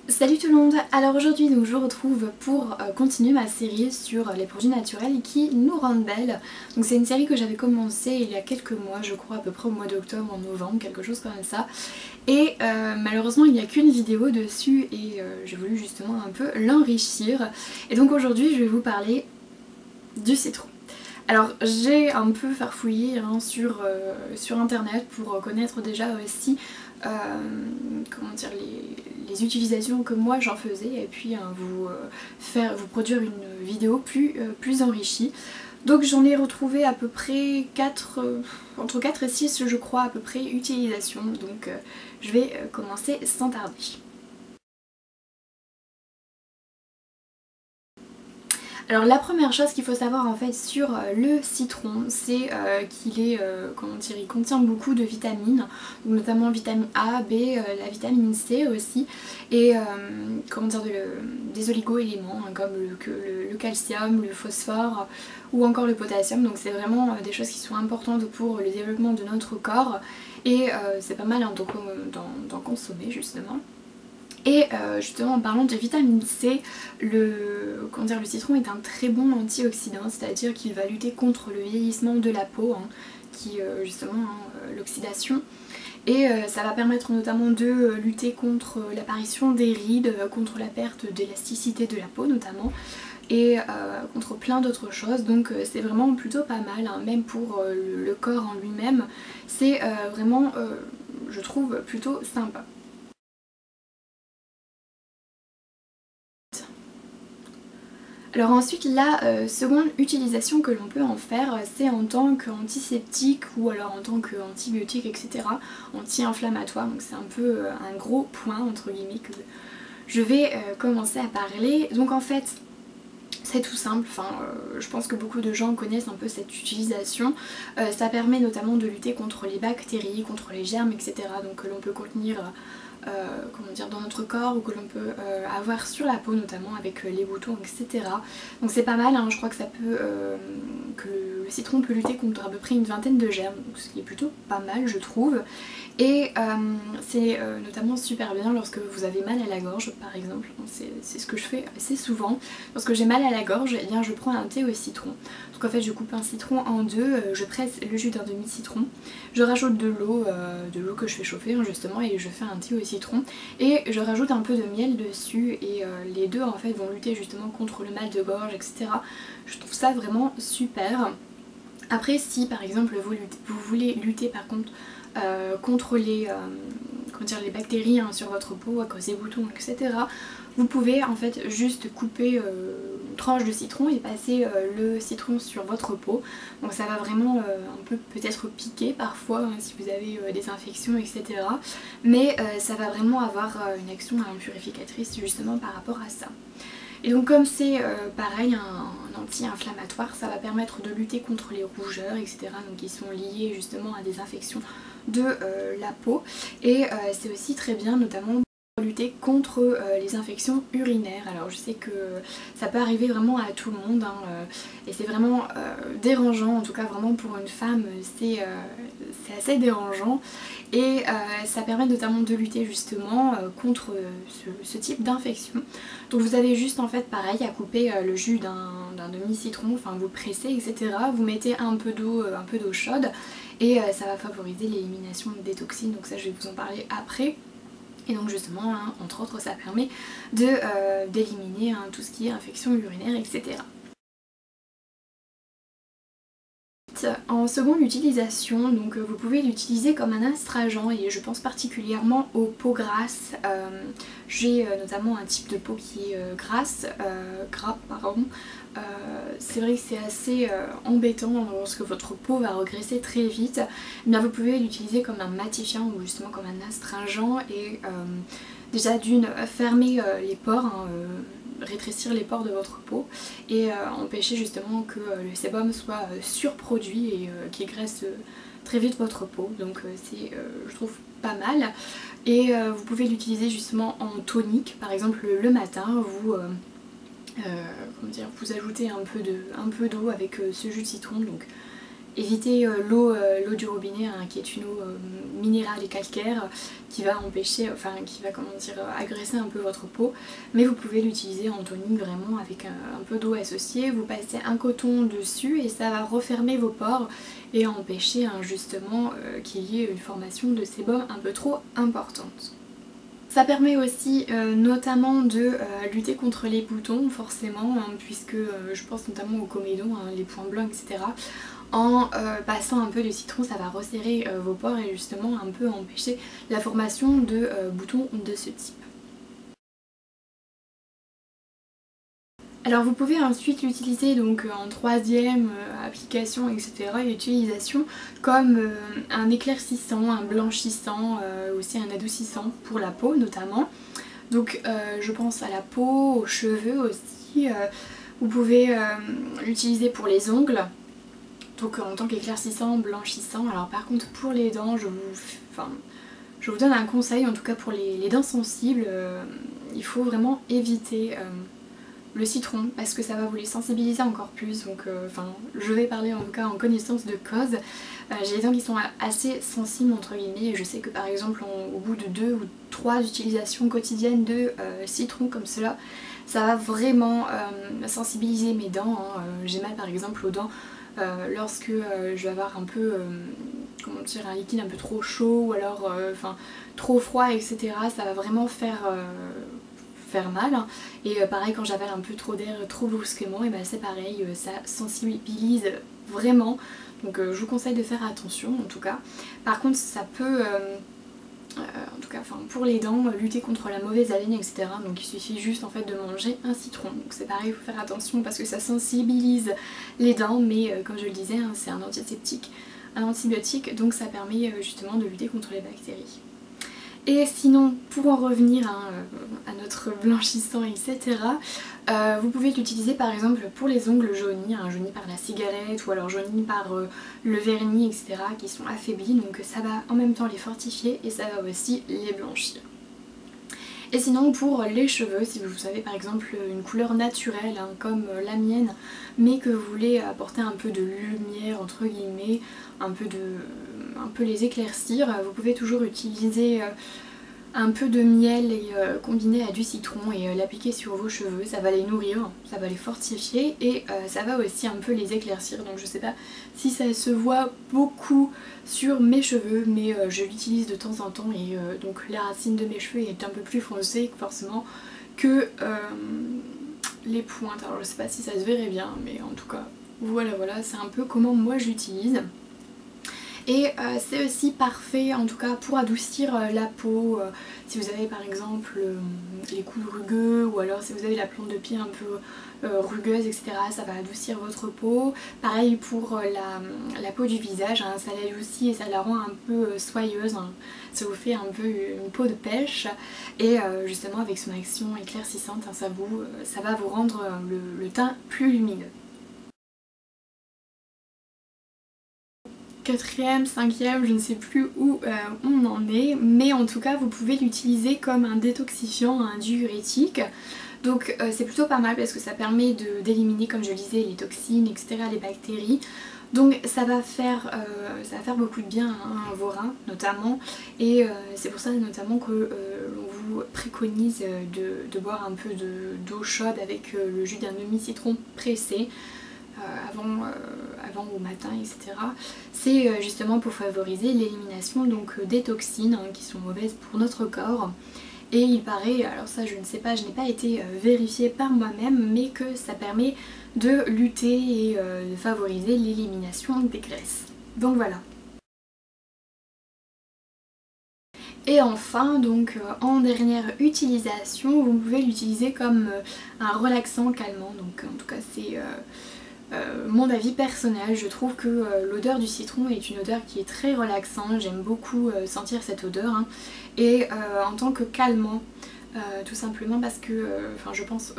Salut tout le monde. Alors aujourd'hui donc je vous retrouve pour continuer ma série sur les produits naturels qui nous rendent belles. Donc c'est une série que j'avais commencé il y a quelques mois, je crois à peu près au mois d'octobre, en novembre, quelque chose comme ça. Et malheureusement il n'y a qu'une vidéo dessus et j'ai voulu justement un peu l'enrichir. Et donc aujourd'hui je vais vous parler du citron. Alors j'ai un peu farfouillé sur internet pour connaître déjà aussi comment dire, les utilisations que moi j'en faisais et puis vous produire une vidéo plus enrichie. Donc j'en ai retrouvé à peu près entre 4 et 6 je crois à peu près utilisations, donc je vais commencer sans tarder. Alors la première chose qu'il faut savoir en fait sur le citron, c'est qu'il est, comment dire, il contient beaucoup de vitamines, donc notamment vitamine A, B, la vitamine C aussi, et comment dire, des oligo-éléments hein, comme le calcium, le phosphore ou encore le potassium, donc c'est vraiment des choses qui sont importantes pour le développement de notre corps et c'est pas mal hein, d'en consommer justement. Et justement en parlant de vitamine C, le citron est un très bon antioxydant, c'est-à-dire qu'il va lutter contre le vieillissement de la peau, hein, qui justement l'oxydation. Et ça va permettre notamment de lutter contre l'apparition des rides, contre la perte d'élasticité de la peau notamment, et contre plein d'autres choses. Donc c'est vraiment plutôt pas mal, hein, même pour le corps en lui-même. C'est vraiment, je trouve, plutôt sympa. Alors ensuite la seconde utilisation que l'on peut en faire c'est en tant qu'antiseptique ou alors en tant qu'antibiotique etc. Anti-inflammatoire, donc c'est un peu un gros point entre guillemets que je vais commencer à parler. Donc en fait c'est tout simple, je pense que beaucoup de gens connaissent un peu cette utilisation. Ça permet notamment de lutter contre les bactéries, contre les germes etc. donc que l'on peut contenir comment dire, dans notre corps ou que l'on peut avoir sur la peau notamment avec les boutons etc. Donc c'est pas mal, hein, je crois que ça peut que le citron peut lutter contre à peu près une vingtaine de germes, donc ce qui est plutôt pas mal je trouve. Et c'est notamment super bien lorsque vous avez mal à la gorge par exemple, c'est ce que je fais assez souvent. Lorsque j'ai mal à la gorge, eh bien, je prends un thé au citron. Donc en fait je coupe un citron en deux, je presse le jus d'un demi-citron, je rajoute de l'eau que je fais chauffer hein, justement, et je fais un thé au citron et je rajoute un peu de miel dessus et les deux en fait vont lutter justement contre le mal de gorge etc. Je trouve ça vraiment super. Après si par exemple vous voulez lutter par contre contre les bactéries hein, sur votre peau à cause des boutons etc. Vous pouvez en fait juste couper une tranche de citron et passer le citron sur votre peau. Donc ça va vraiment un peu peut-être piquer parfois hein, si vous avez des infections etc. Mais ça va vraiment avoir une action purificatrice justement par rapport à ça. Et donc comme c'est pareil un anti-inflammatoire, ça va permettre de lutter contre les rougeurs etc. donc qui sont liées justement à des infections de la peau. Et c'est aussi très bien notamment pour lutter contre les infections urinaires. Alors je sais que ça peut arriver vraiment à tout le monde hein, et c'est vraiment dérangeant, en tout cas vraiment pour une femme c'est assez dérangeant. Et ça permet notamment de lutter justement contre ce type d'infection. Donc vous avez juste en fait pareil à couper le jus d'un demi-citron, enfin vous le pressez etc. Vous mettez un peu d'eau chaude et ça va favoriser l'élimination des toxines, donc ça je vais vous en parler après. Et donc justement, hein, entre autres, ça permet d'éliminer hein, tout ce qui est infection urinaire, etc. En seconde utilisation, donc vous pouvez l'utiliser comme un astringent et je pense particulièrement aux peaux grasses. J'ai notamment un type de peau qui est gras pardon. C'est vrai que c'est assez embêtant lorsque votre peau va regresser très vite. Mais vous pouvez l'utiliser comme un matifiant ou justement comme un astringent et déjà d'une fermer les pores. Hein, rétrécir les pores de votre peau et empêcher justement que le sébum soit surproduit et qui graisse très vite votre peau. Donc c'est je trouve pas mal. Et vous pouvez l'utiliser justement en tonique, par exemple le matin, comment dire, vous ajoutez un peu d'eau avec ce jus de citron, donc éviter l'eau du robinet hein, qui est une eau minérale et calcaire qui va empêcher, enfin qui va comment dire agresser un peu votre peau, mais vous pouvez l'utiliser en toning vraiment avec un peu d'eau associée, vous passez un coton dessus et ça va refermer vos pores et empêcher hein, justement qu'il y ait une formation de sébum un peu trop importante. Ça permet aussi notamment de lutter contre les boutons forcément hein, puisque je pense notamment aux comédons, hein, les points blancs etc. En passant un peu de citron ça va resserrer vos pores et justement un peu empêcher la formation de boutons de ce type. Alors vous pouvez ensuite l'utiliser donc en troisième application etc. et utilisation comme un éclaircissant, un blanchissant, aussi un adoucissant pour la peau notamment. Donc je pense à la peau, aux cheveux aussi. Vous pouvez l'utiliser pour les ongles. Donc en tant qu'éclaircissant, blanchissant. Alors par contre pour les dents je vous donne un conseil en tout cas pour les dents sensibles. Il faut vraiment éviter le citron parce que ça va vous les sensibiliser encore plus donc je vais parler en tout cas en connaissance de cause. J'ai les dents qui sont assez sensibles entre guillemets et je sais que par exemple au bout de 2 ou 3 utilisations quotidiennes de citron comme cela ça va vraiment sensibiliser mes dents hein. J'ai mal par exemple aux dents lorsque je vais avoir un peu comment dire un liquide un peu trop chaud ou alors trop froid etc. Ça va vraiment faire mal hein. Et pareil quand j'avale un peu trop d'air trop brusquement et ben c'est pareil ça sensibilise vraiment donc je vous conseille de faire attention en tout cas. Par contre ça peut en tout cas pour les dents lutter contre la mauvaise haleine etc. Donc il suffit juste en fait de manger un citron donc c'est pareil il faut faire attention parce que ça sensibilise les dents mais comme je le disais hein, c'est un antiseptique, un antibiotique donc ça permet justement de lutter contre les bactéries. Et sinon, pour en revenir hein, à notre blanchissant, etc., vous pouvez l'utiliser par exemple pour les ongles jaunis, hein, jaunis par la cigarette ou alors jaunis par le vernis, etc., qui sont affaiblis. Donc ça va en même temps les fortifier et ça va aussi les blanchir. Et sinon pour les cheveux, si vous avez par exemple une couleur naturelle hein, comme la mienne, mais que vous voulez apporter un peu de lumière entre guillemets, un peu les éclaircir, vous pouvez toujours utiliser un peu de miel et combiné à du citron et l'appliquer sur vos cheveux, ça va les nourrir, ça va les fortifier et ça va aussi un peu les éclaircir. Donc je sais pas si ça se voit beaucoup sur mes cheveux mais je l'utilise de temps en temps et donc la racine de mes cheveux est un peu plus foncée forcément que les pointes. Alors je sais pas si ça se verrait bien mais en tout cas voilà c'est un peu comment moi j'utilise. Et c'est aussi parfait en tout cas pour adoucir la peau, si vous avez par exemple les coudes rugueux ou alors si vous avez la plante de pied un peu rugueuse etc. ça va adoucir votre peau. Pareil pour la peau du visage, hein, ça l'adoucit et ça la rend un peu soyeuse, hein. Ça vous fait un peu une peau de pêche et justement avec son action éclaircissante hein, ça va vous rendre le teint plus lumineux. Quatrième, cinquième, je ne sais plus où on en est, mais en tout cas vous pouvez l'utiliser comme un détoxifiant, un diurétique. Donc c'est plutôt pas mal parce que ça permet d'éliminer comme je le disais les toxines etc, les bactéries. Donc ça va faire beaucoup de bien hein, à vos reins notamment et c'est pour ça notamment que l'on vous préconise de boire un peu d'eau chaude avec le jus d'un demi-citron pressé. Avant au matin etc. C'est justement pour favoriser l'élimination donc des toxines hein, qui sont mauvaises pour notre corps. Et il paraît, alors ça je ne sais pas, je n'ai pas été vérifiée par moi-même, mais que ça permet de lutter et de favoriser l'élimination des graisses. Donc voilà. Et enfin, donc en dernière utilisation, vous pouvez l'utiliser comme un relaxant calmant. Donc en tout cas c'est mon avis personnel, je trouve que l'odeur du citron est une odeur qui est très relaxante, j'aime beaucoup sentir cette odeur hein. Et en tant que calmant, tout simplement parce que je pense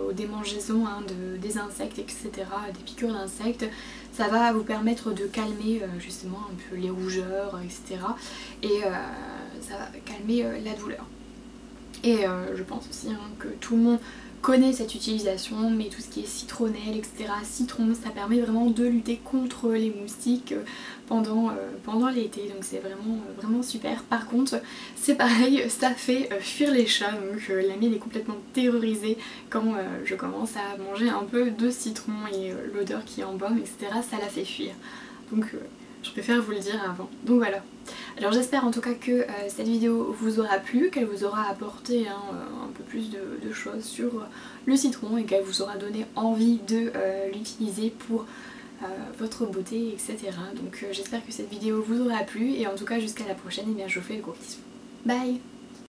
aux démangeaisons hein, des insectes etc, des piqûres d'insectes, ça va vous permettre de calmer justement un peu les rougeurs etc et ça va calmer la douleur. Et je pense aussi hein, que tout le monde connaît cette utilisation, mais tout ce qui est citronnelle, etc. Citron, ça permet vraiment de lutter contre les moustiques pendant l'été, donc c'est vraiment super. Par contre, c'est pareil, ça fait fuir les chats, donc la mienne est complètement terrorisée quand je commence à manger un peu de citron et l'odeur qui embaume, etc. ça la fait fuir. Donc je préfère vous le dire avant. Donc voilà. Alors j'espère en tout cas que cette vidéo vous aura plu, qu'elle vous aura apporté un peu plus de choses sur le citron et qu'elle vous aura donné envie de l'utiliser pour votre beauté, etc. Donc j'espère que cette vidéo vous aura plu et en tout cas jusqu'à la prochaine, et bien je vous fais de gros bisous. Bye!